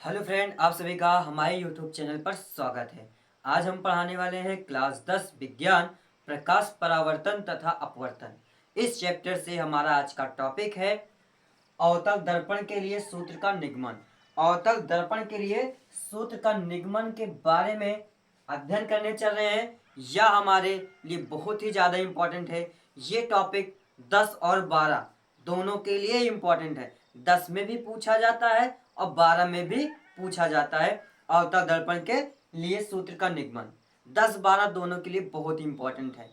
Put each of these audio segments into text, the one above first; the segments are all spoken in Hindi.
हेलो फ्रेंड, आप सभी का हमारे यूट्यूब चैनल पर स्वागत है। आज हम पढ़ाने वाले हैं क्लास 10 विज्ञान प्रकाश परावर्तन तथा अपवर्तन। इस चैप्टर से हमारा आज का टॉपिक है अवतल दर्पण के लिए सूत्र का निगमन। अवतल दर्पण के लिए सूत्र का निगमन के बारे में अध्ययन करने चल रहे हैं। यह हमारे लिए बहुत ही ज़्यादा इम्पोर्टेंट है। ये टॉपिक 10 और 12 दोनों के लिए इम्पोर्टेंट है। 10 में भी पूछा जाता है और 12 में भी पूछा जाता है। अवतल दर्पण के लिए सूत्र का निगमन 10-12 दोनों के लिए बहुत इम्पोर्टेंट है।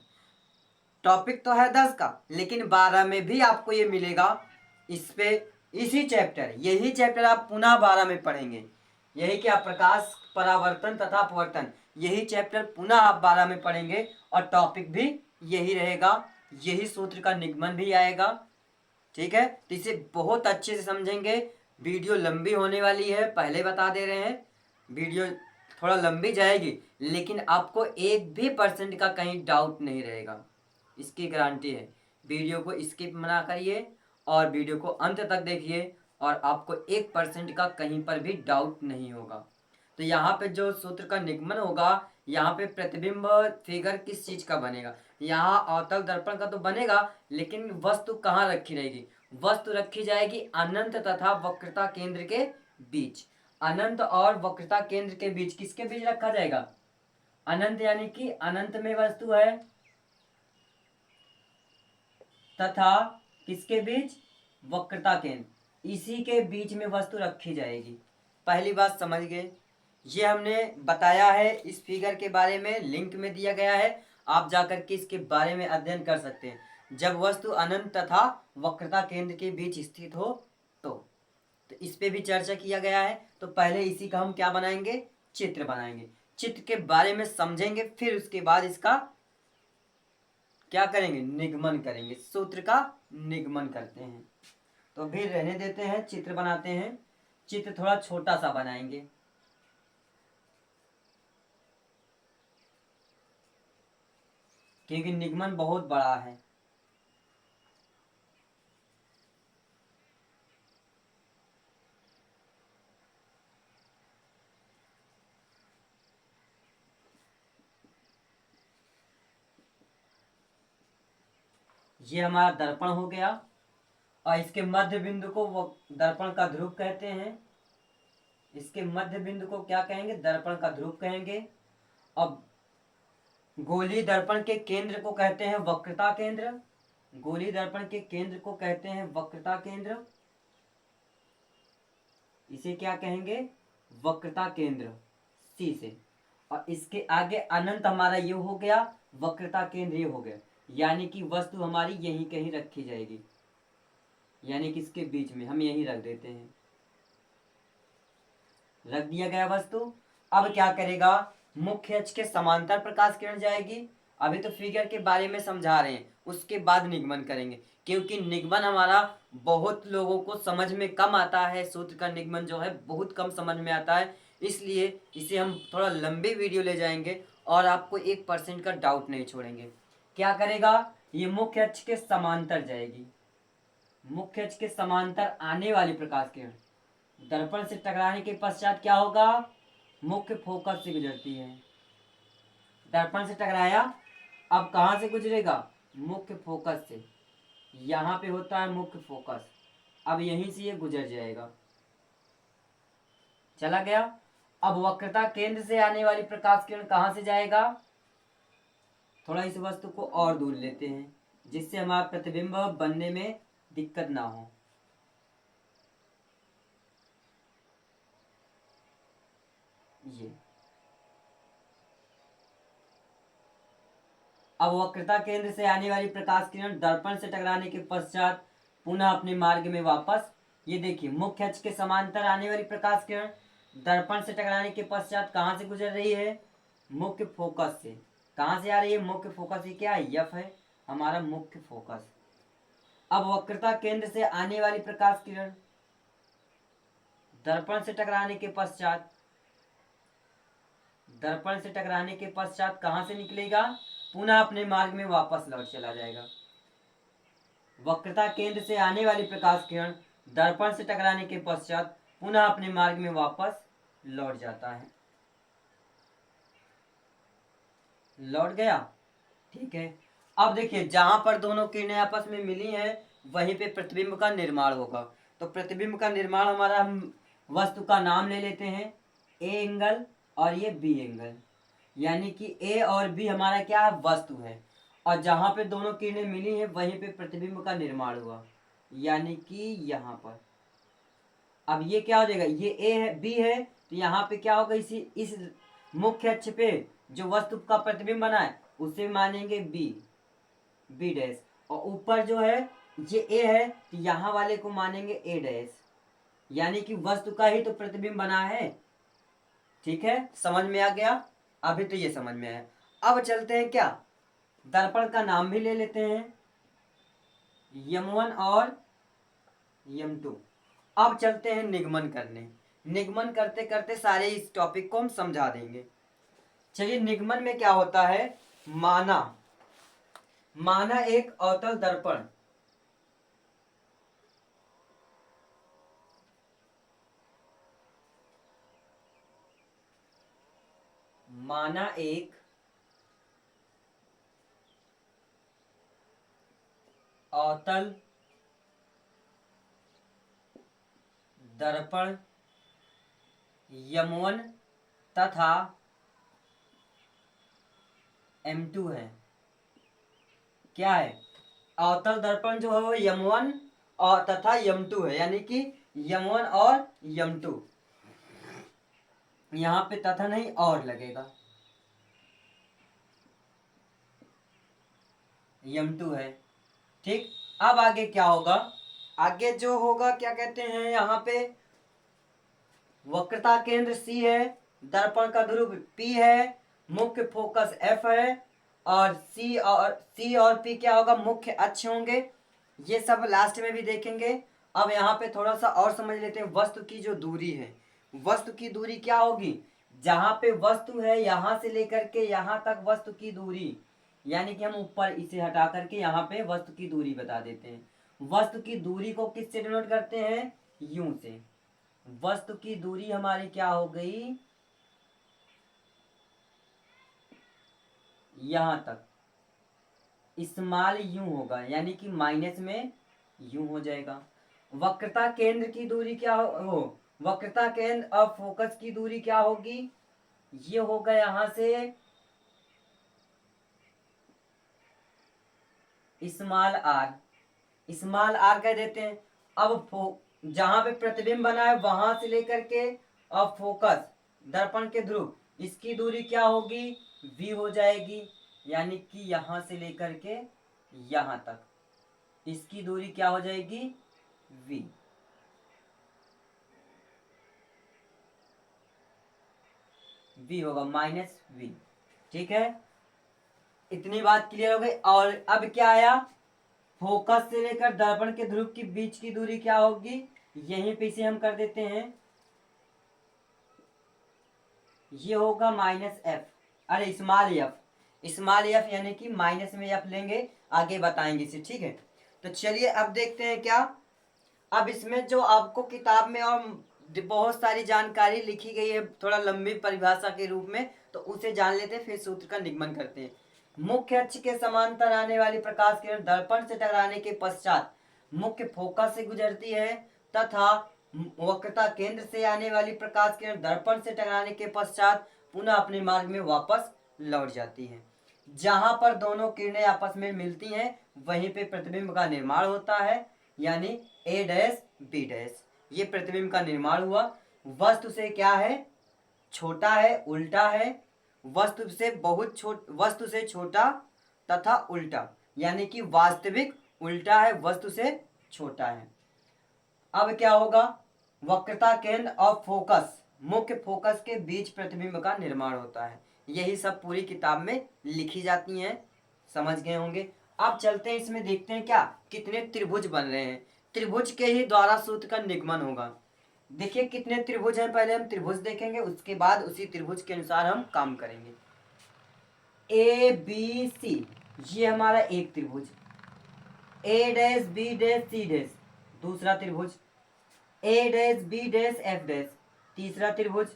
टॉपिक तो है 10 का, लेकिन 12 में भी आपको ये मिलेगा। इस पे यही चैप्टर आप पुनः 12 में पढ़ेंगे। यही क्या, प्रकाश परावर्तन तथा अपवर्तन, यही चैप्टर पुनः आप 12 में पढ़ेंगे और टॉपिक भी यही रहेगा। यही सूत्र का निगमन भी आएगा। ठीक है, तो इसे बहुत अच्छे से समझेंगे। वीडियो लंबी होने वाली है, पहले बता दे रहे हैं। वीडियो थोड़ा लंबी जाएगी, लेकिन आपको 1% का कहीं डाउट नहीं रहेगा, इसकी गारंटी है। वीडियो को स्किप मना करिए और वीडियो को अंत तक देखिए और आपको 1% का कहीं पर भी डाउट नहीं होगा। तो यहाँ पे जो सूत्र का निगमन होगा, यहाँ पे प्रतिबिंब फिगर किस चीज का बनेगा? यहाँ अवतल दर्पण का तो बनेगा, लेकिन वस्तु कहाँ रखी रहेगी? वस्तु रखी जाएगी अनंत तथा वक्रता केंद्र के बीच। अनंत और वक्रता केंद्र के बीच किसके बीच रखा जाएगा? अनंत यानी कि अनंत में वस्तु है तथा किसके बीच? वक्रता केंद्र, इसी के बीच में वस्तु रखी जाएगी। पहली बात समझ गए। ये हमने बताया है, इस फिगर के बारे में लिंक में दिया गया है, आप जाकर के इसके बारे में अध्ययन कर सकते हैं। जब वस्तु अनंत तथा वक्रता केंद्र के बीच स्थित हो तो इस पे भी चर्चा किया गया है। तो पहले इसी का हम क्या बनाएंगे? चित्र बनाएंगे। चित्र के बारे में समझेंगे, फिर उसके बाद इसका क्या करेंगे? निगमन करेंगे। सूत्र का निगमन करते हैं। तो फिर रहने देते हैं, चित्र बनाते हैं। चित्र थोड़ा छोटा सा बनाएंगे, क्योंकि निगमन बहुत बड़ा है। ये हमारा दर्पण हो गया और इसके मध्य बिंदु को वो दर्पण का ध्रुव कहते हैं। इसके मध्य बिंदु को क्या कहेंगे? दर्पण का ध्रुव कहेंगे। अब गोलीय दर्पण के केंद्र को कहते हैं वक्रता केंद्र। गोलीय दर्पण के केंद्र को कहते हैं वक्रता केंद्र। इसे क्या कहेंगे? वक्रता केंद्र, सी से। और इसके आगे अनंत हमारा ये हो गया, वक्रता केंद्र ये हो गया, यानी कि वस्तु हमारी यहीं कहीं रखी जाएगी, यानी कि इसके बीच में हम यहीं रख देते हैं। रख दिया गया वस्तु। अब क्या करेगा? मुख्य अक्ष के समांतर प्रकाश किरण जाएगी। अभी तो फिगर के बारे में समझा रहे हैं, उसके बाद निगमन करेंगे, क्योंकि निगमन हमारा बहुत लोगों को समझ में कम आता है। सूत्र का निगमन जो है बहुत कम समझ में आता है, इसलिए इसे हम थोड़ा लंबी वीडियो ले जाएंगे और आपको 1% का डाउट नहीं छोड़ेंगे। क्या करेगा? ये मुख्य अक्ष के समांतर जाएगी। मुख्य अक्ष के समांतर आने वाली प्रकाश किरण दर्पण से टकराने के पश्चात क्या होगा? मुख्य फोकस से गुजरती है। दर्पण से टकराया, अब कहां से गुजरेगा? मुख्य फोकस से। यहां पे होता है मुख्य फोकस, अब यहीं से ये गुजर जाएगा। चला गया। अब वक्रता केंद्र से आने वाली प्रकाश किरण कहां से जाएगा? थोड़ा इस वस्तु को और दूर लेते हैं, जिससे हमारा प्रतिबिंब बनने में दिक्कत ना हो। ये अब वक्रता केंद्र से आने वाली प्रकाश किरण दर्पण से टकराने के पश्चात पुनः अपने मार्ग में वापस, ये देखिए मुख्य अक्ष के समांतर आने वाली प्रकाश किरण दर्पण से टकराने के पश्चात कहां से गुजर रही है? मुख्य फोकस से। कहां से आ रही है? मुख्य फोकस। ये क्या है? एफ है हमारा मुख्य फोकस। अब वक्रता केंद्र से आने वाली प्रकाश किरण दर्पण से टकराने के पश्चात कहां से निकलेगा? पुनः अपने मार्ग में वापस लौट चला जाएगा। वक्रता केंद्र से आने वाली प्रकाश किरण दर्पण से टकराने के पश्चात पुनः अपने मार्ग में वापस लौट जाता है। लौट गया, ठीक है। अब देखिए जहां पर दोनों किरणें आपस में मिली हैं वहीं पे प्रतिबिंब का निर्माण होगा। तो प्रतिबिंब का निर्माण हमारा, हम वस्तु का नाम ले लेते हैं, ए एंगल और ये बी एंगल, यानी कि ए और बी हमारा क्या है, वस्तु है। और जहां पे दोनों किरणें मिली हैं वहीं पे प्रतिबिंब का निर्माण हुआ, यानी कि यहाँ पर। अब ये क्या हो जाएगा, ये ए है, बी है, तो यहाँ पे क्या होगा, इस मुख्य अक्ष पे जो वस्तु का प्रतिबिंब बना है उसे मानेंगे बी, बी डैश। और ऊपर जो है ये ए है तो यहाँ वाले को मानेंगे ए डैश, यानी कि वस्तु का ही तो प्रतिबिंब बना है। ठीक है, समझ में आ गया? अभी तो ये समझ में आया। अब चलते हैं क्या, दर्पण का नाम भी ले लेते हैं, यम1 और यम2। अब चलते हैं निगमन करने। निगमन करते करते सारे इस टॉपिक को हम समझा देंगे। चलिए, निगमन में क्या होता है, माना एक अवतल दर्पण, माना एक अवतल दर्पण यम1 तथा m2 है। क्या है, अवतल दर्पण जो है वो यम1 और तथा यम2 है, यानी कि यम1 और यम2। यहाँ पे तथा नहीं और लगेगा, यम2 है। ठीक, अब आगे क्या होगा, आगे जो होगा क्या कहते हैं, यहाँ पे वक्रता केंद्र C है, दर्पण का ध्रुव P है, मुख्य फोकस F है, और C और P क्या होगा, मुख्य अक्ष होंगे। ये सब लास्ट में भी देखेंगे। अब यहाँ पे थोड़ा सा और समझ लेते हैं, वस्तु की जो दूरी है, वस्तु की दूरी क्या होगी, जहां पे वस्तु है यहां से लेकर के यहां तक वस्तु की दूरी, यानी कि हम ऊपर इसे हटा करके यहाँ पे वस्तु की दूरी बता देते हैं। वस्तु की दूरी को किससे डिनोट करते हैं, यूं से। वस्तु की दूरी हमारी क्या हो गई, यहां तक स्मॉल यू होगा, यानी कि माइनस में यू हो जाएगा। वक्रता केंद्र की दूरी क्या हो, वक्रता केंद्र और फोकस की दूरी क्या होगी, ये होगा यहां से स्मॉल आर, स्मॉल आर कह देते हैं। अब जहां पे प्रतिबिंब बना है वहां से लेकर के और फोकस दर्पण के ध्रुव, इसकी दूरी क्या होगी, v हो जाएगी, यानी कि यहां से लेकर के यहां तक इसकी दूरी क्या हो जाएगी, v। v होगा माइनस v। ठीक है, इतनी बात क्लियर हो गई। और अब क्या आया, फोकस से लेकर दर्पण के ध्रुव के बीच की दूरी क्या होगी, यहीं पे इसे हम कर देते हैं, ये होगा माइनस एफ, अरे स्मॉल एफ, स्मॉल एफ यानी कि माइनस में एफ लेंगे, आगे बताएंगे इसे। ठीक है, तो चलिए अब देखते हैं क्या। अब इसमें जो आपको किताब में और बहुत सारी जानकारी लिखी गई है थोड़ा लंबी परिभाषा के रूप में, तो उसे जान लेते हैं, फिर सूत्र का निगमन करते हैं। मुख्य अक्ष के समांतर आने वाली प्रकाश किरण दर्पण से टकराने के पश्चात मुख्य फोकस से गुजरती है, तथा वक्रता केंद्र से आने वाली प्रकाश किरण दर्पण से टकराने के पश्चात पुनः अपने मार्ग में वापस लौट जाती है। जहां पर दोनों किरणें आपस में मिलती हैं वहीं पे प्रतिबिंब का निर्माण होता है, यानी ए डैश बी डैश, ये प्रतिबिंब का निर्माण हुआ। वस्तु से क्या है, छोटा है, उल्टा है, वस्तु से वस्तु से छोटा तथा उल्टा, यानी कि वास्तविक उल्टा है, वस्तु से छोटा है। अब क्या होगा, वक्रता केंद्र और फोकस, मुख्य फोकस के बीच प्रतिबिंब का निर्माण होता है। यही सब पूरी किताब में लिखी जाती हैं, समझ गए होंगे। अब चलते हैं, इसमें देखते हैं क्या कितने त्रिभुज बन रहे हैं। त्रिभुज के ही द्वारा सूत्र का निगमन होगा। देखिए कितने त्रिभुज हैं, पहले हम त्रिभुज देखेंगे, उसके बाद उसी त्रिभुज के अनुसार हम काम करेंगे। ए बी सी, ये हमारा एक त्रिभुज, A dash B dash C dash दूसरा त्रिभुज, A dash B dash F dash तीसरा त्रिभुज,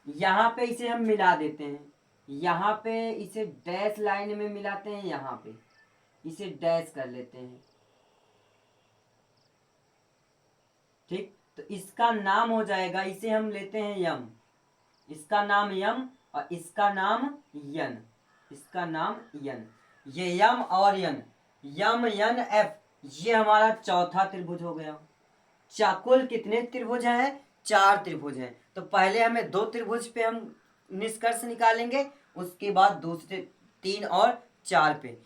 यहाँ पे इसे हम मिला देते हैं, यहाँ पे इसे डैश लाइन में मिलाते हैं, यहाँ पे इसे डैश कर लेते हैं। ठीक, तो इसका नाम हो जाएगा, इसे हम लेते हैं यम, इसका नाम यम और इसका नाम यन, इसका नाम यन। ये यम और यन, यम यन एफ, ये हमारा चौथा त्रिभुज हो गया। कुल कितने त्रिभुज हैं? 4 त्रिभुज हैं। तो पहले हमें 2 त्रिभुज पे हम निष्कर्ष निकालेंगे, उसके बाद दूसरे 3 और 4 पे,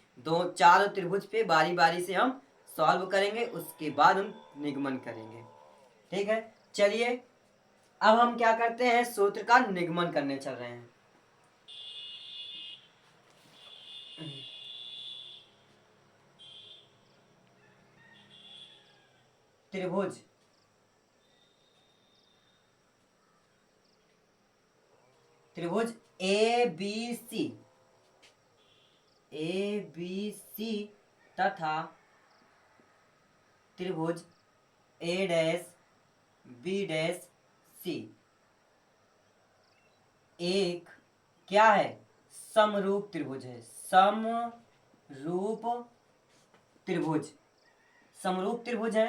4 त्रिभुज पे बारी बारी से हम सॉल्व करेंगे, उसके बाद हम निगमन करेंगे। ठीक है, चलिए अब हम क्या करते हैं, सूत्र का निगमन करने चल रहे हैं। त्रिभुज त्रिभुज ए बी सी तथा त्रिभुज ए डैश बी डैश सी एक क्या है, समरूप त्रिभुज है। समरूप त्रिभुज, समरूप त्रिभुज है।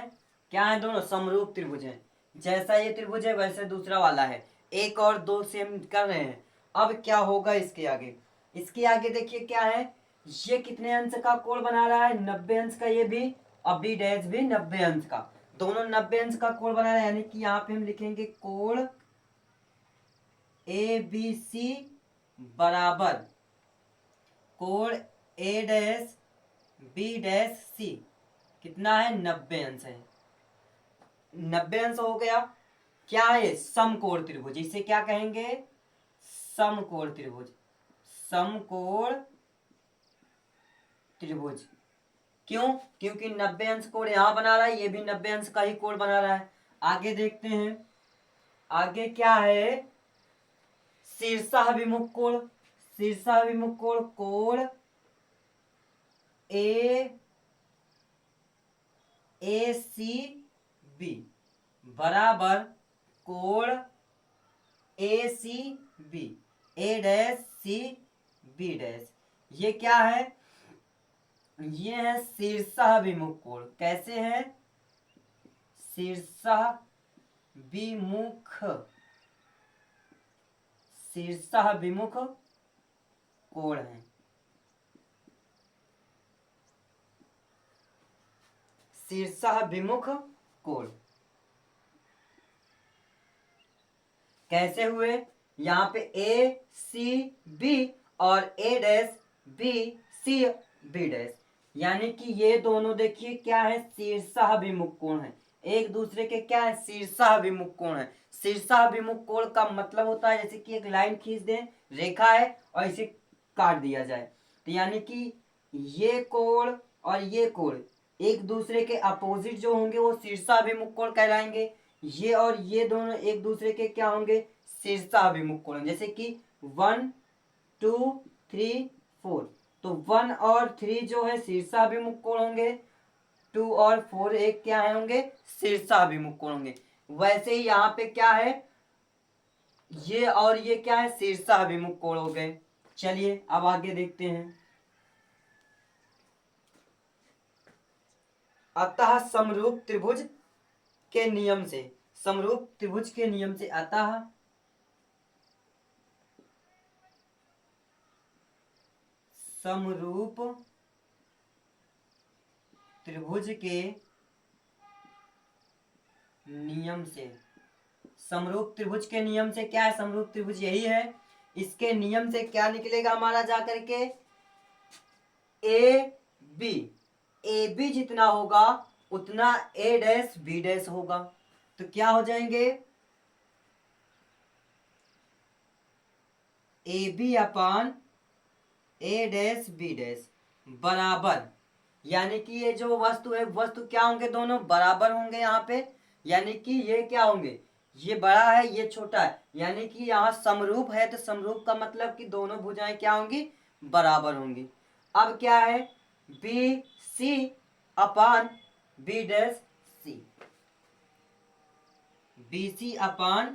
क्या है दोनों? समरूप त्रिभुज है। जैसा ये त्रिभुज है वैसे दूसरा वाला है। 1 और 2 से हम कर रहे हैं। अब क्या होगा इसके आगे? इसके आगे देखिए क्या है, ये कितने अंश का कोण बना रहा है? 90 अंश का। ये भी और बी डैश भी 90 अंश का, दोनों 90 अंश का कोण बना रहा है। यानी कि यहाँ पे हम लिखेंगे कोण ए बी सी बराबर कोण ए डैश बी डैश सी कितना है? 90 अंश है। 90 अंश हो गया। क्या है? समकोण त्रिभुज। इसे क्या कहेंगे? समकोण त्रिभुज। समकोण त्रिभुज क्यों? क्योंकि 90 अंश कोण यहां बना रहा है, ये भी 90 अंश का ही कोण बना रहा है। आगे देखते हैं, आगे क्या है? शीर्षाभिमुख कोण। शीर्षाभिमुख कोण कोण ए सी बी बराबर कोण ए सी बी ए डैश सी बी डैश। ये क्या है? ये है शीर्षाभिमुख कोण। कैसे है? शीर्षाभिमुख, शीर्षाभिमुख कोण है। शीर्षाभिमुख कोण कैसे हुए? यहाँ पे ए सी बी और A dash B C B dash, यानी कि ये दोनों देखिए क्या है? शीर्षाभिमुख कोण है। एक दूसरे के क्या है? शीर्षाभिमुख कोण है। शीर्षाभिमुख कोण का मतलब होता है जैसे कि एक लाइन खींच दें, रेखा है और इसे काट दिया जाए, तो यानी कि ये कोण और ये कोण एक दूसरे के अपोजिट जो होंगे वो शीर्षाभिमुख कोण कहलाएंगे। ये और ये दोनों एक दूसरे के क्या होंगे? शीर्षाभिमुख कोण। जैसे कि 1 2 3 4, तो 1 और 3 जो है शीर्षाभिमुख कोण होंगे, 2 और 4 एक क्या है होंगे? शीर्षाभिमुख कोण होंगे। वैसे ही यहाँ पे क्या है? ये और ये क्या है? शीर्षाभिमुख कोण हो गए। चलिए अब आगे देखते हैं। अतः समरूप त्रिभुज के नियम से, समरूप त्रिभुज के नियम से, अतः समरूप त्रिभुज के नियम से, समरूप त्रिभुज के नियम से क्या है? समरूप त्रिभुज यही है। इसके नियम से क्या निकलेगा हमारा जाकर के? ए बी जितना होगा उतना ए डैश बी डैश होगा। तो क्या हो जाएंगे? A B upon A dash B dash बराबर, यानी कि ये जो वस्तु है, वस्तु क्या होंगे? दोनों बराबर होंगे यहाँ पे। यानी कि ये क्या होंगे? ये बड़ा है, ये छोटा है, यानी कि यहाँ समरूप है। तो समरूप का मतलब कि दोनों भुजाएं क्या होंगी? बराबर होंगी। अब क्या है? B C upon B dash सी, B C upon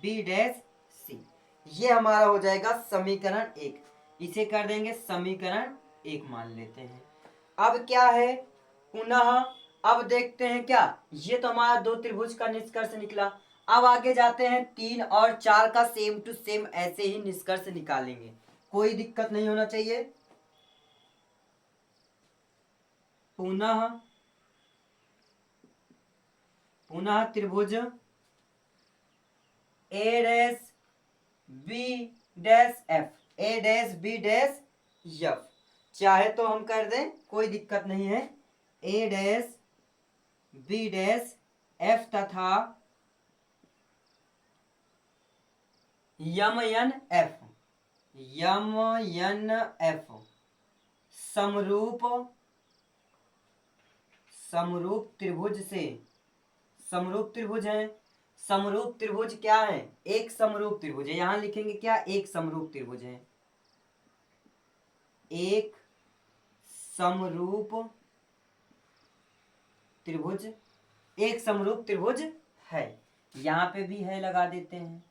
B dash सी। ये हमारा हो जाएगा समीकरण 1। इसे कर देंगे समीकरण 1 मान लेते हैं। अब क्या है, पुनः अब देखते हैं क्या, ये तो हमारा दो त्रिभुज का निष्कर्ष निकला। अब आगे जाते हैं 3 और 4 का सेम टू सेम ऐसे ही निष्कर्ष निकालेंगे, कोई दिक्कत नहीं होना चाहिए। पुनः त्रिभुज A dash B dash F, A dash B dash F, चाहे तो हम कर दें कोई दिक्कत नहीं है, A dash B dash F तथा M N F, M N F समरूप त्रिभुज से, समरूप त्रिभुज है। समरूप त्रिभुज क्या है, एक समरूप त्रिभुज है, यहां लिखेंगे क्या, एक समरूप त्रिभुज है, एक समरूप त्रिभुज, एक समरूप त्रिभुज है। यहां पे भी है लगा देते हैं,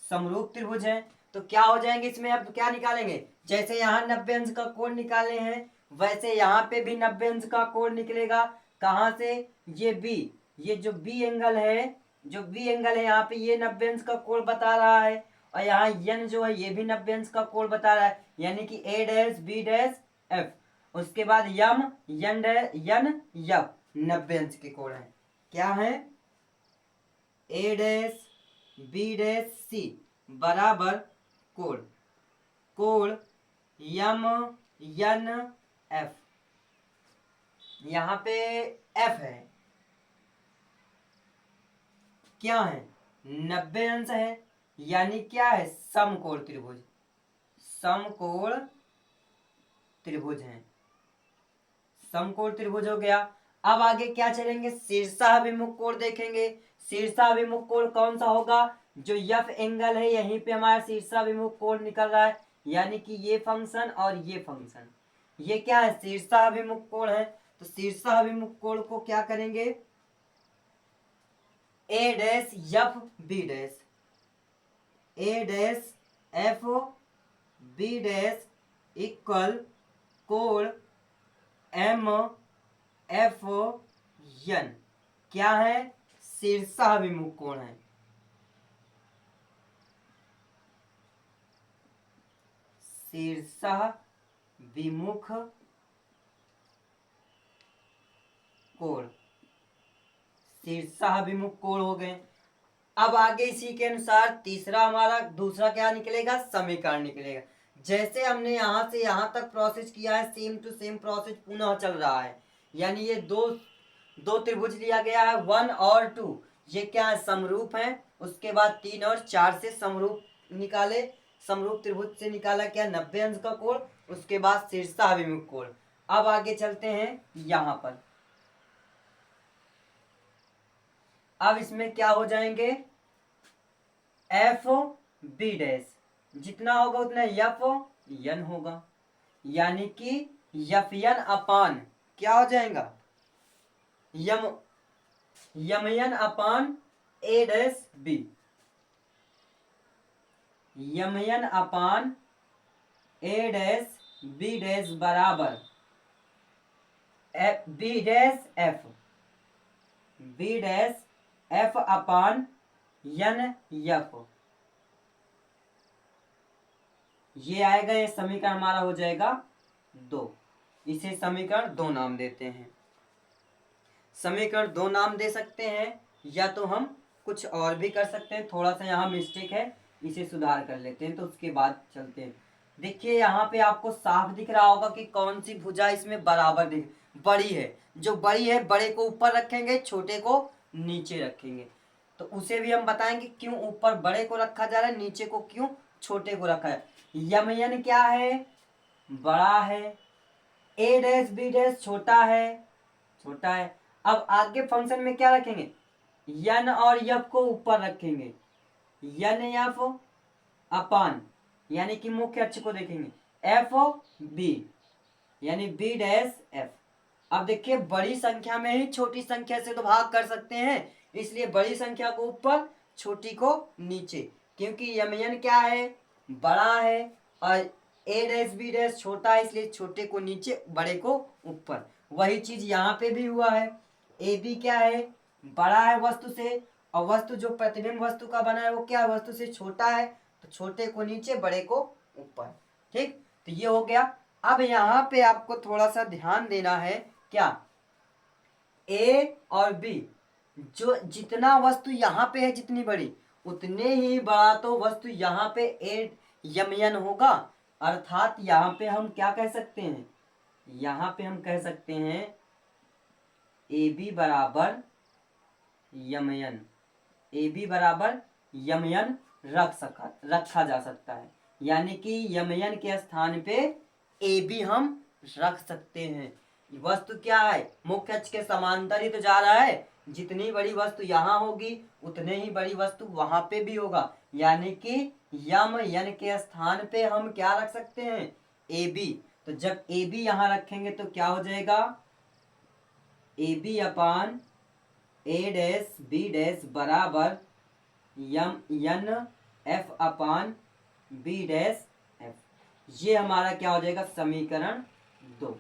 समरूप त्रिभुज है। तो क्या हो जाएंगे इसमें, अब क्या निकालेंगे, जैसे यहाँ 90 अंश का कोण निकाले हैं वैसे यहाँ पे भी 90 अंश का कोण निकलेगा। कहाँ से, ये बी, ये जो बी एंगल है, जो बी एंगल है यहाँ पे ये 90 अंश का कोण बता रहा है, और यहाँ यन जो है ये भी 90 अंश का कोण बता रहा है, यानी कि ए डैश बी डैश एफ, उसके बाद यम यन यन यफ 90 अंश के कोण है। क्या है, A dash B dash C बराबर कोण, कोण यम यन एफ, यहाँ पे एफ है, क्या है 90 अंश है, यानी क्या है समकोण त्रिभुज, समकोण त्रिभुज है, समकोण त्रिभुज हो गया। अब आगे क्या चलेंगे, शीर्षाभिमुख कोण देखेंगे। शीर्षाभिमुख कोण कौन सा होगा, जो यफ एंगल है यहीं पे हमारा शीर्षाभिमुख कोण निकल रहा है, यानी कि ये फंक्शन और ये फंक्शन, ये क्या है शीर्षाभिमुख कोण है। तो शीर्षाभिमुख कोण को क्या करेंगे, A dash F B dash, A dash F B dash equal कोण एम एफ एन, क्या है शीर्षाभिमुख कोण है, शीर्षाभिमुख कोण, शीर्षाभिमुख कोण हो गए। अब आगे इसी के अनुसार तीसरा हमारा दूसरा क्या निकलेगा, समीकरण निकलेगा। जैसे हमने यहां से यहां तक प्रोसेस किया है सेम टू सेम प्रोसेस पुनः चल रहा है, यानी ये दो त्रिभुज लिया गया है 1 और 2, ये क्या है समरूप है। उसके बाद 3 और 4 से समरूप निकाले, समरूप त्रिभुज से निकाला क्या 90 अंश का कोण, उसके बाद शीर्षाभिमुख कोण। अब आगे चलते हैं यहां पर, अब इसमें क्या हो जाएंगे, एफ बी डैश जितना होगा उतना यफ यन होगा, यानी कि यफ यन अपान क्या हो जाएगा, M N upon A dash B, M N upon A dash B dash बराबर B dash F, B dash F upon N F, ये आएगा, ये समीकरण हमारा हो जाएगा 2। इसे समीकरण 2 नाम देते हैं। समीकरण 2 नाम दे सकते हैं, या तो हम कुछ और भी कर सकते हैं, थोड़ा सा यहाँ मिस्टेक है इसे सुधार कर लेते हैं, तो उसके बाद चलते हैं। देखिए यहाँ पे आपको साफ दिख रहा होगा कि कौन सी भुजा इसमें बराबर दिख बड़ी है, जो बड़ी है बड़े को ऊपर रखेंगे छोटे को नीचे रखेंगे, तो उसे भी हम बताएंगे क्यों ऊपर बड़े को रखा जा रहा है नीचे को क्यों छोटे को रखा है। यमयन क्या है, बड़ा है, ए डैश बी डैश छोटा है, छोटा है। अब आगे फंक्शन में क्या रखेंगे, यन और यफ को ऊपर रखेंगे, यन यफ अपान यानी कि मुख्य अक्ष को देखेंगे एफ बी यानी बी डैश एफ। अब देखिए बड़ी संख्या में ही छोटी संख्या से तो भाग कर सकते हैं, इसलिए बड़ी संख्या को ऊपर छोटी को नीचे, क्योंकि यमयन क्या है, बड़ा है, और ए डैश बी डैश छोटा है, इसलिए छोटे को नीचे बड़े को ऊपर। वही चीज यहाँ पे भी हुआ है। ए बी क्या है, बड़ा है वस्तु से, और वस्तु जो प्रतिबिंब वस्तु का बना है वो क्या है, वस्तु से छोटा है, तो छोटे को नीचे बड़े को ऊपर। ठीक, तो ये हो गया। अब यहाँ पे आपको थोड़ा सा ध्यान देना है, क्या, ए और बी, जो जितना वस्तु यहाँ पे है जितनी बड़ी, उतने ही बड़ा तो वस्तु यहाँ पे ए यमयन होगा। अर्थात यहाँ पे हम क्या कह सकते हैं, यहाँ पे हम कह सकते हैं ए बी बराबर यमयन, ए बी बराबर यमयन रखा जा सकता है। यानी कि यमयन के स्थान पे ए बी हम रख सकते हैं। वस्तु क्या है, मुख्य अक्ष के समांतर ही तो जा रहा है, जितनी बड़ी वस्तु यहाँ होगी उतने ही बड़ी वस्तु वहां पे भी होगा। यानी कि यमयन के स्थान पे हम क्या रख सकते हैं, ए बी। तो जब ए बी यहाँ रखेंगे तो क्या हो जाएगा, A B upon A dash B dash बराबर M N F upon B dash F. ये हमारा क्या हो जाएगा, समीकरण 2।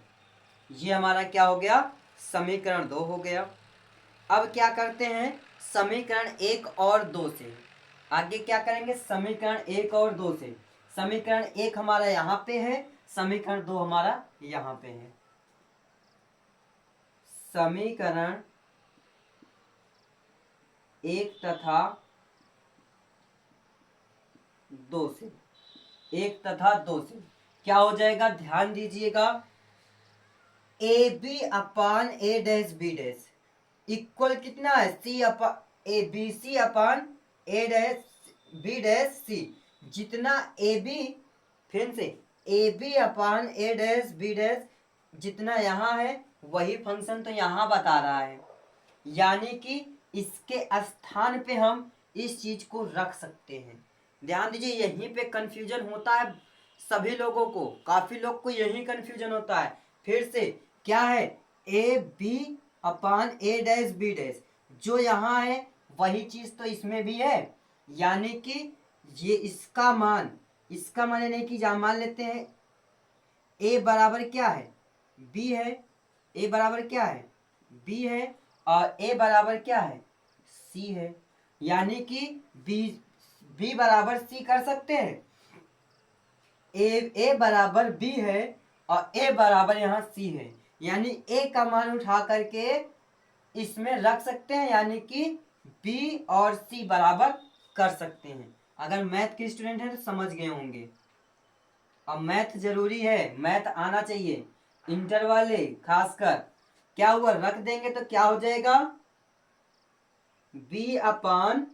ये हमारा क्या हो गया, समीकरण 2 हो गया। अब क्या करते हैं, समीकरण 1 और 2 से आगे क्या करेंगे, समीकरण 1 और 2 से। समीकरण 1 हमारा यहाँ पे है, समीकरण 2 हमारा यहाँ पे है। समीकरण 1 तथा 2 से, 1 तथा 2 से क्या हो जाएगा, ध्यान दीजिएगा, A B upon A dash B dash equal कितना है, C upon A B C upon A dash B dash C. जितना ए बी, फिर से A B upon A dash B dash जितना यहाँ है वही फंक्शन तो यहाँ बता रहा है। यानी कि इसके स्थान पे हम इस चीज को रख सकते हैं। ध्यान दीजिए, यहीं पे कंफ्यूजन होता है सभी लोगों को, काफी लोग को यही कंफ्यूजन होता है। फिर से क्या है, A B upon A dash B dash, जो यहाँ है वही चीज तो इसमें भी है। यानी कि ये इसका मान यानी कि मान लेते हैं ए बराबर क्या है, बी है, ए बराबर क्या है, बी है, और ए बराबर क्या है, सी है। यानी कि बी बराबर सी कर सकते हैं, ए बराबर बी है और ए बराबर यहाँ सी है। यानी ए का मान उठा करके इसमें रख सकते हैं, यानी कि बी और सी बराबर कर सकते हैं। अगर मैथ के स्टूडेंट हैं तो समझ गए होंगे। अब मैथ जरूरी है, मैथ आना चाहिए, इंटर वाले खासकर। क्या हुआ, रख देंगे तो क्या हो जाएगा, बी अपान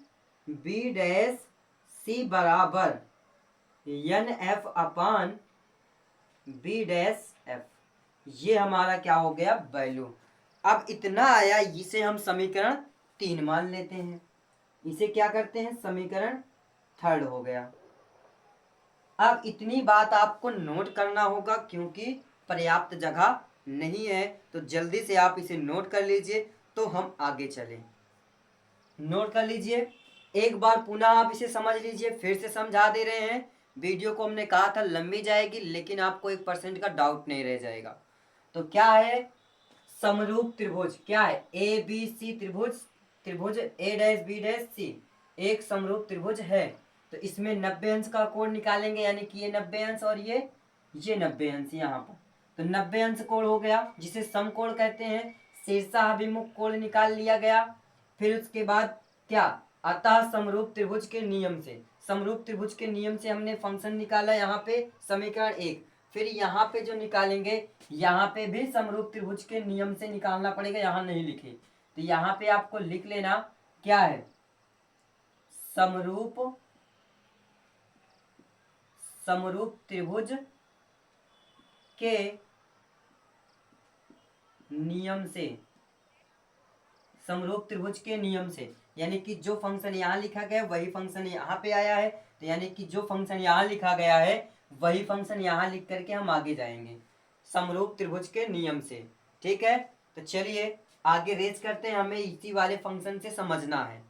बी डैश सी बराबर N F upon B dash F. ये हमारा क्या हो गया, वैल्यू। अब इतना आया, इसे हम समीकरण 3 मान लेते हैं। इसे क्या करते हैं, समीकरण 3 हो गया। अब इतनी बात आपको नोट करना होगा, क्योंकि पर्याप्त जगह नहीं है, तो जल्दी से आप इसे नोट कर लीजिए तो हम आगे चलें। नोट कर लीजिए, एक बार पुनः आप इसे समझ लीजिए, फिर से समझा दे रहे हैं। वीडियो को हमने कहा था लंबी जाएगी, लेकिन आपको 1% का डाउट नहीं रह जाएगा। तो क्या है, समरूप त्रिभुज क्या है, ए बी सी त्रिभुज ए डैश बी डैश सी एक समरूप त्रिभुज है। तो इसमें 90 अंश का कोण निकालेंगे, यानी कि ये 90 अंश और ये 90 अंश यहाँ पर, तो 90 अंश कोण हो गया, जिसे समकोण कहते हैं। शीर्षाभिमुख कोण निकाल लिया गया। फिर उसके बाद क्या, अतः समरूप त्रिभुज के नियम से हमने फंक्शन निकाला यहाँ पे समीकरण 1। फिर यहाँ पे जो निकालेंगे, यहाँ पे भी समरूप त्रिभुज के नियम से निकालना पड़ेगा, यहाँ नहीं लिखे तो यहाँ पे आपको लिख लेना क्या है, समरूप त्रिभुज के नियम से, समरूप त्रिभुज के नियम से, यानी कि जो फंक्शन यहाँ लिखा गया है वही फंक्शन यहाँ पे आया है। तो यानी कि जो फंक्शन यहाँ लिखा गया है वही फंक्शन यहाँ लिख करके हम आगे जाएंगे समरूप त्रिभुज के नियम से। ठीक है, तो चलिए आगे रेज करते हैं, हमें इसी वाले फंक्शन से समझना है।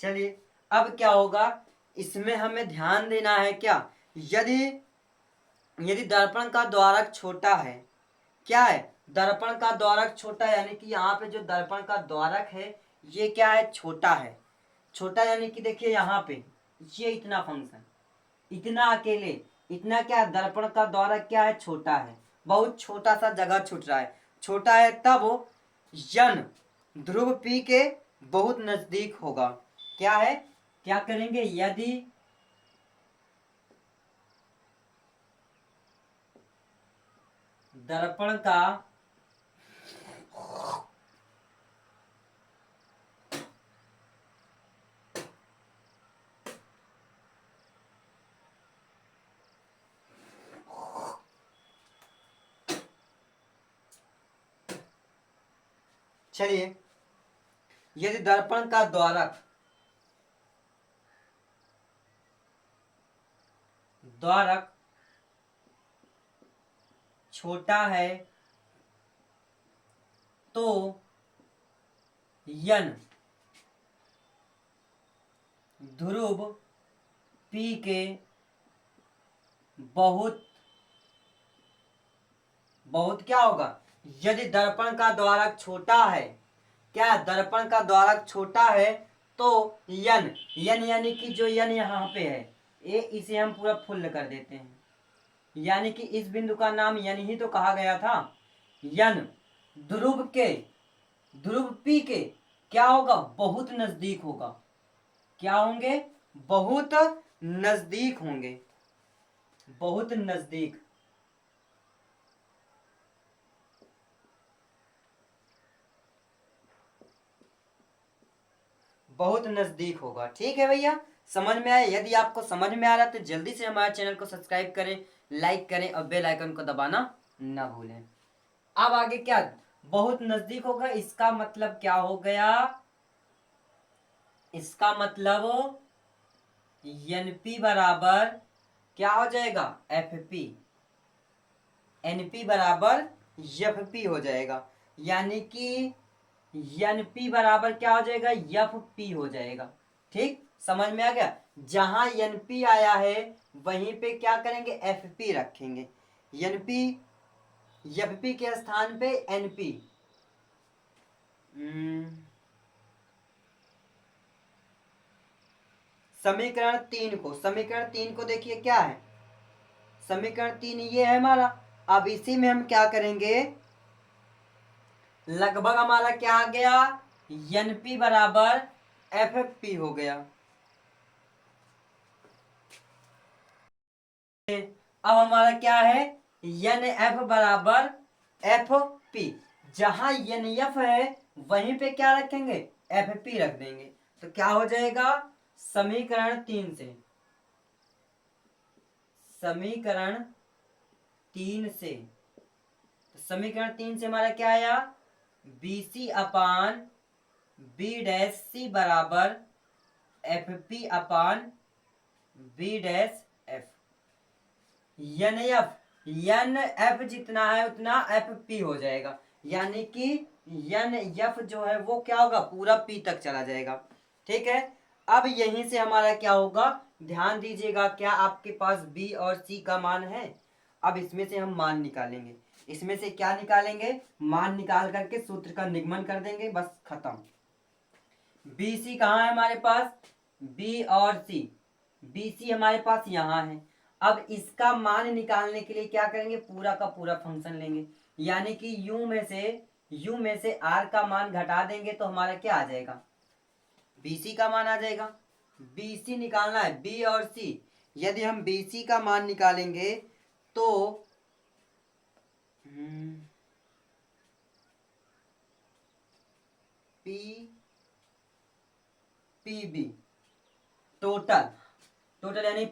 चलिए अब क्या होगा, इसमें हमें ध्यान देना है क्या, यदि यदि दर्पण का द्वारक छोटा है, क्या है, दर्पण का द्वारक छोटा है, यानी कि यहाँ पे जो दर्पण का द्वारक है ये क्या है, छोटा है। छोटा यानी कि देखिए यहाँ पे ये इतना फंक्शन, इतना अकेले, इतना क्या है, दर्पण का द्वारक क्या है, छोटा है, बहुत छोटा सा जगह छूट रहा है। छोटा है तब यन ध्रुव पी के बहुत नजदीक होगा। क्या है, क्या करेंगे, यदि दर्पण का चलिए यदि दर्पण का द्वारक द्वारक छोटा है तो यन ध्रुव पी के बहुत बहुत क्या होगा, यदि दर्पण का द्वारक छोटा है, क्या दर्पण का द्वारक छोटा है तो यन यन यानी कि जो यन यहाँ पे है ये, इसे हम पूरा फुल कर देते हैं, यानी कि इस बिंदु का नाम यन ही तो कहा गया था। यन ध्रुव के, ध्रुव पी के क्या होगा, बहुत नजदीक होगा। क्या होंगे, बहुत नजदीक होंगे, बहुत नजदीक, बहुत नजदीक होगा। ठीक है भैया, समझ में आया। यदि आपको समझ में आ रहा है तो जल्दी से हमारे चैनल को सब्सक्राइब करें, लाइक करें और बेल आइकन को दबाना ना भूलें। अब आगे क्या, बहुत नजदीक होगा, इसका मतलब क्या हो गया, इसका मतलब एनपी बराबर क्या हो जाएगा, एफ पी, एनपी बराबर एफ पी हो जाएगा, यानी कि एनपी बराबर क्या हो जाएगा, एफ पी हो जाएगा। ठीक, समझ में आ गया। जहां एनपी आया है वहीं पे क्या करेंगे, एफ पी रखेंगे, एनपी एफ पी के स्थान पे एनपी। समीकरण तीन को देखिए क्या है, समीकरण तीन ये है हमारा। अब इसी में हम क्या करेंगे, लगभग हमारा क्या आ गया, एनपी बराबर एफ पी हो गया। अब हमारा क्या है, एन एफ बराबर एफ पी, जहां एन एफ है वहीं पे क्या रखेंगे, एफ पी रख देंगे। तो क्या हो जाएगा, समीकरण तीन से, समीकरण तीन से, समीकरण तीन से हमारा क्या आया, B C upon B dash C बराबर F P upon B dash F. N F जितना है उतना एफ पी हो जाएगा, यानी कि एन एफ जो है वो क्या होगा, पूरा पी तक चला जाएगा। ठीक है, अब यहीं से हमारा क्या होगा, ध्यान दीजिएगा, क्या आपके पास बी और सी का मान है। अब इसमें से हम मान निकालेंगे, इसमें से क्या निकालेंगे, मान निकाल करके सूत्र का निगमन कर देंगे, बस खत्म। बी सी कहाँ है हमारे पास, बी और सी, बी सी हमारे पास यहाँ है। अब इसका मान निकालने के लिए क्या करेंगे, पूरा का पूरा फंक्शन लेंगे, यानी कि u में से r का मान घटा देंगे तो हमारा क्या आ जाएगा, bc का मान आ जाएगा। bc निकालना है, b और c, यदि हम bc का मान निकालेंगे तो पीबी टोटल यानी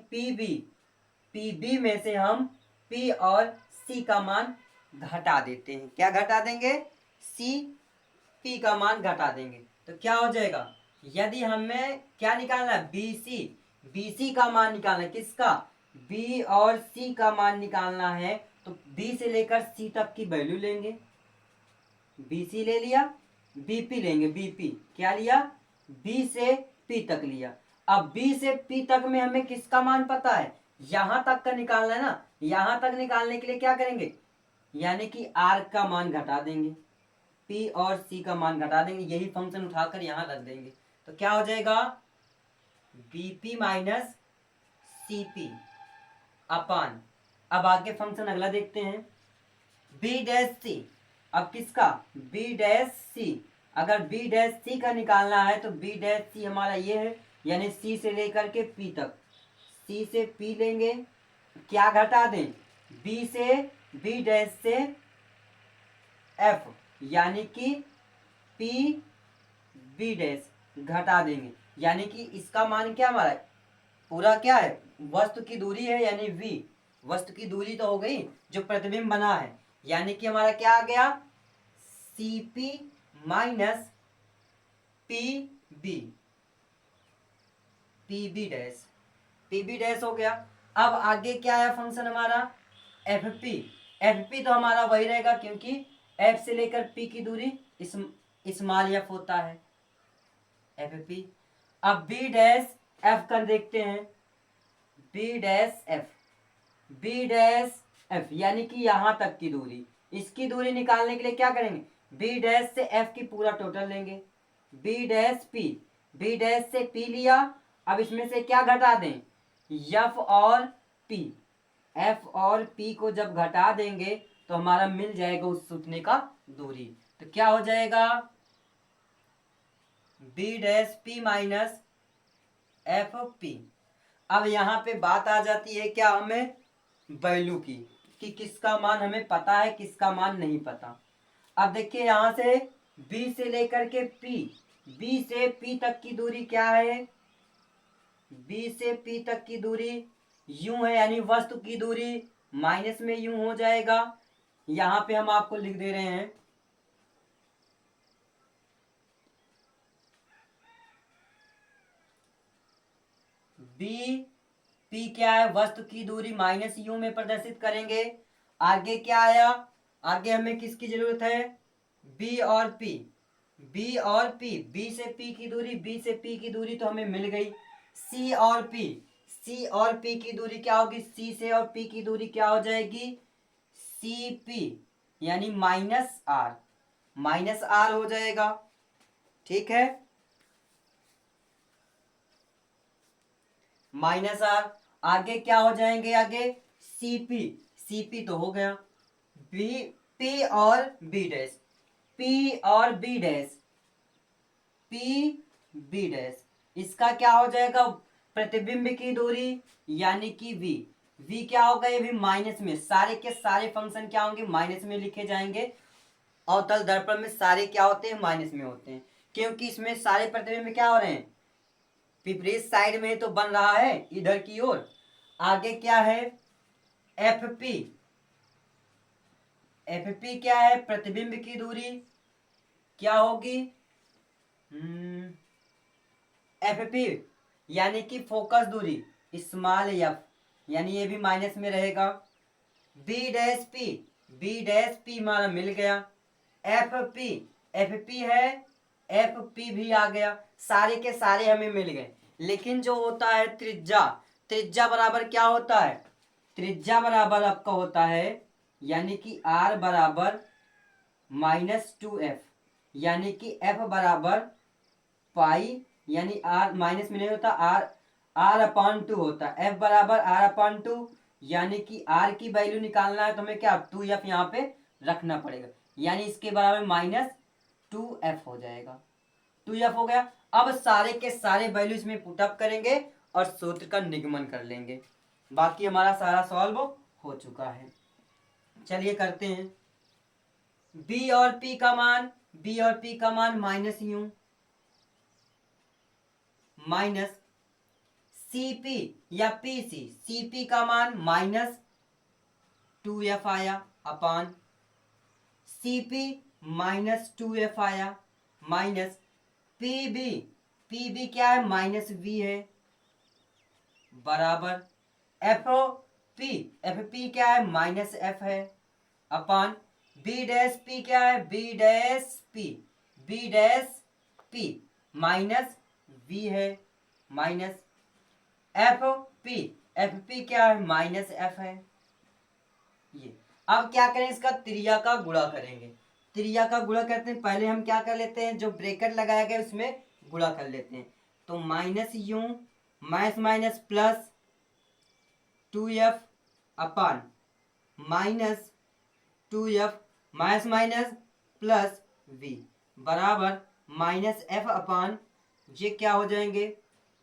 पीबी में से हम पी और सी का मान घटा देते हैं। क्या घटा देंगे, सी पी का मान घटा देंगे तो क्या हो जाएगा, यदि हमें क्या निकालना है, बीसी का मान निकालना है, किसका, बी और सी का मान निकालना है, तो बी से लेकर सी तक की वैल्यू लेंगे, बीसी ले लिया, बीपी लेंगे, बीपी क्या लिया, बी से P तक लिया। अब B से P तक में हमें किसका मान पता है, यहां तक का निकालना है ना। यहां तक निकालने के लिए क्या करेंगे, यानी कि R का मान घटा देंगे, P और C का मान घटा देंगे, यही फंक्शन उठाकर यहां रख देंगे। तो क्या हो जाएगा, BP माइनस CP अपान, अब आगे फंक्शन अगला देखते हैं, B डैश C। अब किसका, B डैश C। अगर B डैश C का निकालना है तो B डैश C हमारा ये है, यानी C से लेकर के P तक। C से P लेंगे, क्या घटा दें, B से B डैश से F, यानी कि P B डैश घटा देंगे, यानी कि इसका मान क्या हमारा पूरा क्या है, वस्तु की दूरी है, यानी V। वस्तु की दूरी तो हो गई जो प्रतिबिंब बना है, यानी कि हमारा क्या आ गया, CP minus PB, PB dash, PB dash हो गया। अब आगे क्या है फंक्शन हमारा, FP। FP तो हमारा वही रहेगा, क्योंकि F से लेकर P की दूरी स्मॉल f होता है, FP। अब B डैश F कर देखते हैं, B dash F, B dash F यानी कि यहां तक की दूरी, इसकी दूरी निकालने के लिए क्या करेंगे, B डैश से F की पूरा टोटल लेंगे, B dash P, B dash से P लिया। अब इसमें से क्या घटा दें, F और P, F और P को जब घटा देंगे तो हमारा मिल जाएगा उस सूत्र का दूरी। तो क्या हो जाएगा, B dash P minus FP। अब यहाँ पे बात आ जाती है क्या, हमें वैल्यू की, कि किसका मान हमें पता है किसका मान नहीं पता। अब देखिए यहाँ से B से लेकर के P, B से P तक की दूरी क्या है, B से P तक की दूरी यूं है, यानी वस्तु की दूरी माइनस में यूं हो जाएगा। यहाँ पे हम आपको लिख दे रहे हैं, B P क्या है, वस्तु की दूरी माइनस यू में प्रदर्शित करेंगे। आगे क्या आया, आगे हमें किसकी जरूरत है, B और P, B और P, B से P की दूरी, B से P की दूरी तो हमें मिल गई। C और P, C और P की दूरी क्या होगी, C से और P की दूरी क्या हो जाएगी, CP, यानी माइनस R, माइनस R हो जाएगा। ठीक है, माइनस R। आगे क्या हो जाएंगे, आगे CP, CP तो हो गया, B, P और B डैश, P और B dash, P B dash, इसका क्या हो जाएगा, प्रतिबिंब की दूरी यानी कि V, V क्या होगा, ये भी माइनस में, सारे के सारे फंक्शन क्या होंगे, माइनस में लिखे जाएंगे। अवतल दर्पण में सारे क्या होते हैं, माइनस में होते हैं, क्योंकि इसमें सारे प्रतिबिंब क्या हो रहे हैं, विपरीत साइड में तो बन रहा है इधर की ओर। आगे क्या है, FP, FP क्या है, प्रतिबिंब की दूरी क्या होगी, FP यानी कि फोकस दूरी स्मॉल f, यानी ये भी माइनस में रहेगा। B dash P, B dash P हमारा मिल गया। FP, FP है, FP भी आ गया, सारे के सारे हमें मिल गए। लेकिन जो होता है त्रिज्या, त्रिज्या बराबर क्या होता है, त्रिज्या बराबर आपका होता है, यानी कि R बराबर -2f, यानी कि F बराबर पाई, यानी R माइनस में नहीं होता, R/2 होता है, F बराबर R/2, यानी कि R की वैल्यू निकालना है तो हमें क्या 2f यहाँ पे रखना पड़ेगा, यानी इसके बराबर -2f हो जाएगा, 2f हो गया। अब सारे के सारे वैल्यू इसमें पुटअप करेंगे और सूत्र का निगमन कर लेंगे, बाकी हमारा सारा सॉल्व हो चुका है। चलिए करते हैं, B और P का मान, B और P का मान माइनस यू, माइनस CP या PC, CP का मान -2f आया अपान CP -2f आया, माइनस PB, PB क्या है, -V है, बराबर FP, FP क्या है, -f है, अपान B डैश P क्या है, B dash P, B dash P minus v है minus F P, F P क्या है माइनस एफ है ये। अब क्या करें, इसका त्रिज्या का गुणा करेंगे। त्रिज्या का गुणा करते हैं, पहले हम क्या कर लेते हैं, जो ब्रैकेट लगाया गया उसमें गुणा कर लेते हैं। तो minus you minus minus plus 2f upon minus 2f minus minus plus v बराबर माइनस एफ अपान ये क्या हो जाएंगे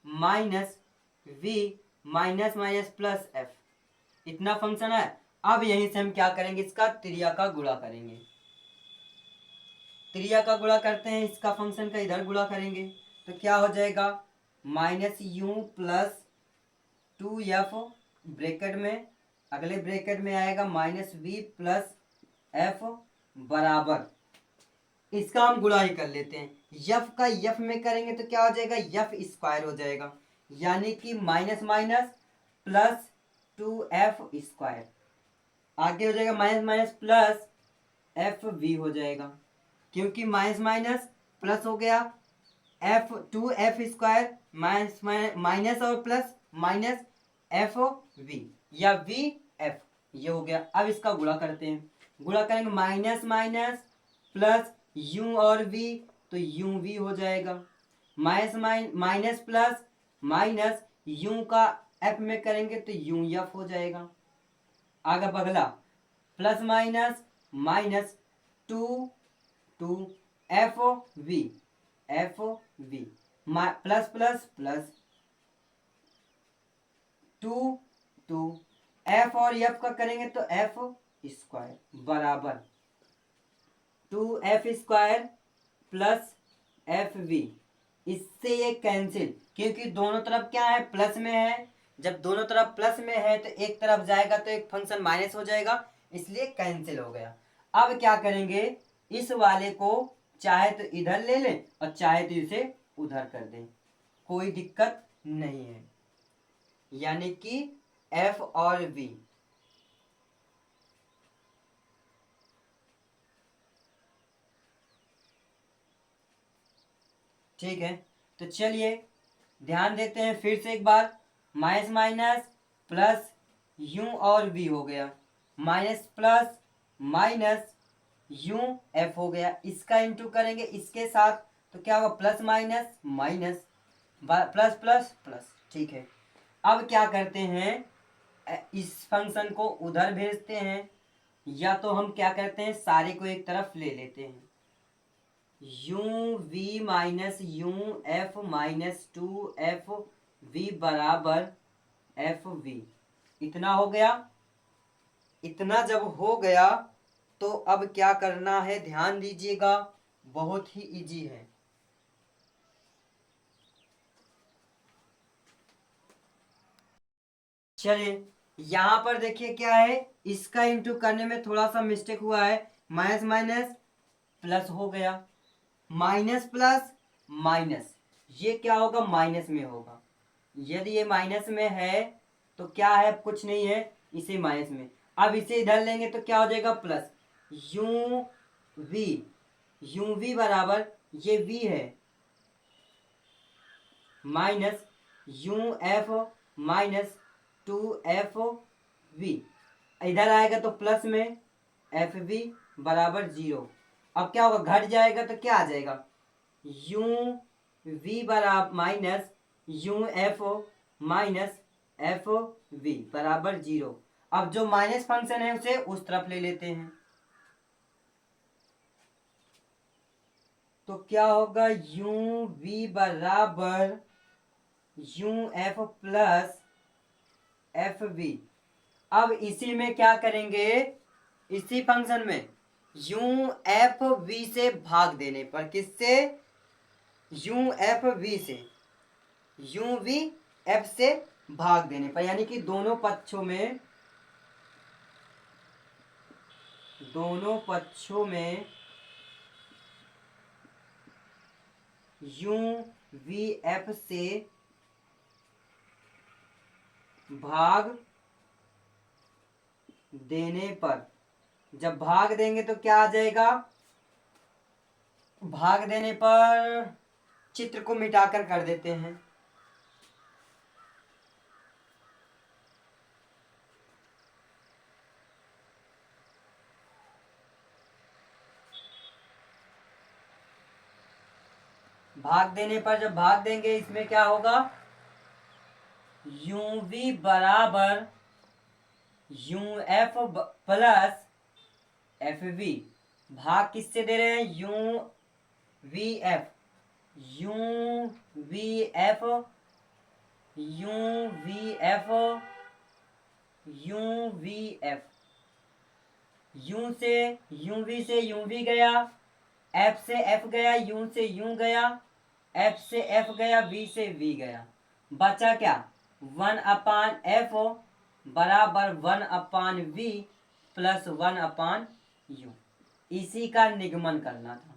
minus v minus minus plus F. इतना फंक्शन है। अब यहीं से हम क्या करेंगे, इसका त्रिज्या का गुणा करेंगे। त्रिज्या का गुणा करते हैं, इसका फंक्शन का इधर गुणा करेंगे तो क्या हो जाएगा minus you plus 2f bracket में, अगले ब्रैकेट में आएगा माइनस वी प्लस एफ बराबर, इसका हम गुणा ही कर लेते हैं। यफ का यफ में करेंगे तो क्या हो जाएगा यफ स्क्वायर हो जाएगा, यानी कि minus minus plus 2f square. आगे हो जाएगा minus minus plus F V हो जाएगा, क्योंकि माइनस माइनस प्लस हो गया F 2f square minus minus और प्लस माइनस एफ वी या वी एफ, ये हो गया। अब इसका गुणा करते हैं, गुणा करेंगे माइनस माइनस प्लस यू और वी तो यू वी हो जाएगा, minus minus plus minus U का एफ में करेंगे तो यू एफ हो जाएगा। आगे अगला plus minus minus two two F V plus plus plus two two F और एफ का करेंगे तो एफ स्क्वायर बराबर 2f square plus F we. इससे ये कैंसिल, क्योंकि दोनों तरफ क्या है प्लस में है, जब दोनों तरफ प्लस में है तो एक तरफ जाएगा तो एक फंक्शन माइनस हो जाएगा, इसलिए कैंसिल हो गया। अब क्या करेंगे, इस वाले को चाहे तो इधर ले लें और चाहे तो इसे उधर कर दें, कोई दिक्कत नहीं है, यानी कि एफ और वी। ठीक है, तो चलिए ध्यान देते हैं फिर से एक बार, माइनस माइनस प्लस यू और वी हो गया, minus plus minus U F हो गया, इसका इंटू करेंगे इसके साथ तो क्या होगा plus minus minus plus plus plus. ठीक है, अब क्या करते हैं, इस फंक्शन को उधर भेजते हैं, या तो हम क्या करते हैं सारे को एक तरफ ले लेते हैं, U V minus U F minus 2f V बराबर एफ वी। इतना हो गया। इतना जब हो गया तो अब क्या करना है ध्यान दीजिएगा, बहुत ही इजी है। चलिए यहां पर देखिए क्या है, इसका इंटू करने में थोड़ा सा मिस्टेक हुआ है, माइनस माइनस प्लस हो गया, माइनस प्लस माइनस ये क्या होगा माइनस में होगा, यदि ये माइनस में है तो क्या है कुछ नहीं है, इसे माइनस में। अब इसे इधर लेंगे तो क्या हो जाएगा प्लस यू वी बराबर ये वी है minus U F minus 2f V, इधर आएगा तो प्लस में एफ वी बराबर 0। अब क्या होगा घट जाएगा तो क्या आ जाएगा यू वी बराबर minus U F minus F V बराबर 0। अब जो माइनस फंक्शन है उसे उस तरफ ले लेते हैं तो क्या होगा यू वी बराबर U F plus F V. अब इसी में क्या करेंगे, इसी फंक्शन में यू एफ वी से भाग देने पर, किससे यू एफ वी से, यू वी एफ से भाग देने पर, यानी कि दोनों पक्षों में यू वी एफ से भाग देने पर, जब भाग देंगे तो क्या आ जाएगा, भाग देने पर चित्र को मिटाकर कर देते हैं। भाग देने पर जब भाग देंगे इसमें क्या होगा, यू वी बराबर U F plus F V. भाग किससे दे रहे हैं, U V F, U V F, U V F, U V F. U से यू वी से यू वी गया, एफ से एफ गया, यू से यू गया, एफ से एफ गया, वी से वी गया। बचा क्या, 1/f बराबर 1/v प्लस 1/u। इसी का निगमन करना था।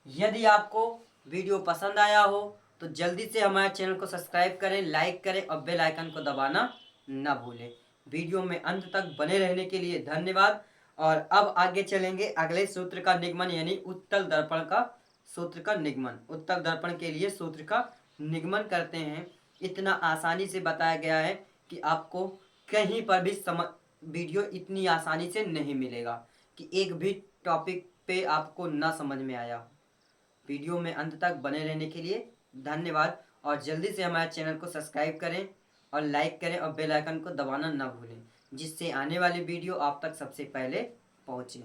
यदि आपको वीडियो पसंद आया हो तो जल्दी से हमारे चैनल को सब्सक्राइब करें, लाइक करें और बेल आइकन को दबाना न भूलें। वीडियो में अंत तक बने रहने के लिए धन्यवाद। और अब आगे चलेंगे अगले सूत्र का निगमन, यानी उत्तल दर्पण का सूत्र का निगमन। उत्तल दर्पण के लिए सूत्र का निगमन करते हैं। इतना आसानी से बताया गया है कि आपको कहीं पर भी वीडियो इतनी आसानी से नहीं मिलेगा कि एक भी टॉपिक पे आपको ना समझ में आया हो। वीडियो में अंत तक बने रहने के लिए धन्यवाद और जल्दी से हमारे चैनल को सब्सक्राइब करें और लाइक करें और बेल आइकन को दबाना ना भूलें, जिससे आने वाली वीडियो आप तक सबसे पहले पहुँचे।